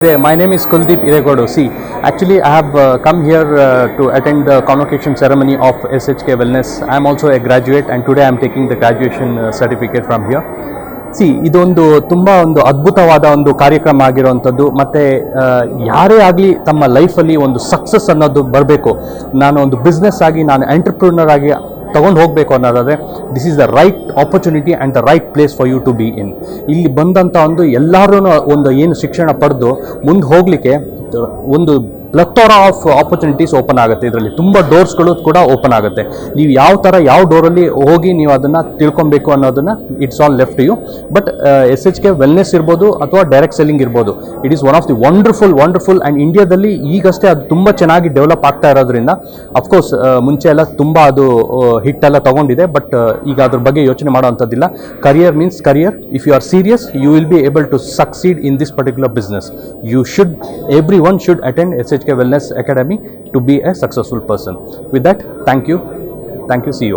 My name is Kuldeep Iregodu. See, actually, I have come here to attend the convocation ceremony of SHK Wellness. I am also a graduate, and today I am taking the graduation certificate from here. C ಇದೊಂದು ತುಂಬ ಒಂದು ಅದ್ಭುತವಾದ ಒಂದು ಕಾರ್ಯಕ್ರಮ ಆಗಿರುವಂಥದ್ದು. ಮತ್ತು ಯಾರೇ ಆಗಲಿ ತಮ್ಮ ಲೈಫಲ್ಲಿ ಒಂದು ಸಕ್ಸಸ್ ಅನ್ನೋದು ಬರಬೇಕು, ನಾನು ಒಂದು ಬಿಸ್ನೆಸ್ ಆಗಿ ನಾನು ಎಂಟರ್ಪ್ರೂನರ್ ಆಗಿ ತೊಗೊಂಡು ಹೋಗಬೇಕು ಅನ್ನೋದಾದರೆ this is the right opportunity and the right place for you to be in. ಇಲ್ಲಿ ಬಂದಂಥ ಒಂದು ಎಲ್ಲರೂ ಒಂದು ಏನು ಶಿಕ್ಷಣ ಪಡೆದು ಮುಂದೆ ಹೋಗಲಿಕ್ಕೆ ಒಂದು ಪ್ಲಥೋರಾ ಆಫ್ ಆಪರ್ಚುನಿಟೀಸ್ ಓಪನ್ ಆಗುತ್ತೆ. ಇದರಲ್ಲಿ ತುಂಬ ಡೋರ್ಸ್ಗಳು ಕೂಡ ಓಪನ್ ಆಗುತ್ತೆ. ನೀವು ಯಾವ ಥರ ಯಾವ ಡೋರಲ್ಲಿ ಹೋಗಿ ನೀವು ಅದನ್ನು ತಿಳ್ಕೊಬೇಕು ಅನ್ನೋದನ್ನು it's all left you. But SHK wellness ಇರ್ಬೋದು ಅಥವಾ ಡೈರೆಕ್ಟ್ ಸೆಲ್ಲಿಂಗ್ ಇರ್ಬೋದು, it is one of the wonderful and ಇಂಡಿಯಾದಲ್ಲಿ ಈಗಷ್ಟೇ ಅದು ತುಂಬ ಚೆನ್ನಾಗಿ ಡೆವಲಪ್ ಆಗ್ತಾ ಇರೋದ್ರಿಂದ ಅಫ್ಕೋರ್ಸ್ ಮುಂಚೆ ಎಲ್ಲ ತುಂಬ ಅದು ಹಿಟ್ಟೆಲ್ಲ ತೊಗೊಂಡಿದೆ. ಬಟ್ ಈಗ ಅದ್ರ ಬಗ್ಗೆ ಯೋಚನೆ ಮಾಡೋವಂಥದ್ದಿಲ್ಲ. Career means career. If you are serious you will be able to succeed in this particular business. You should everyone should attend SHK Wellness Academy to be a successful person. With that, thank you. See you.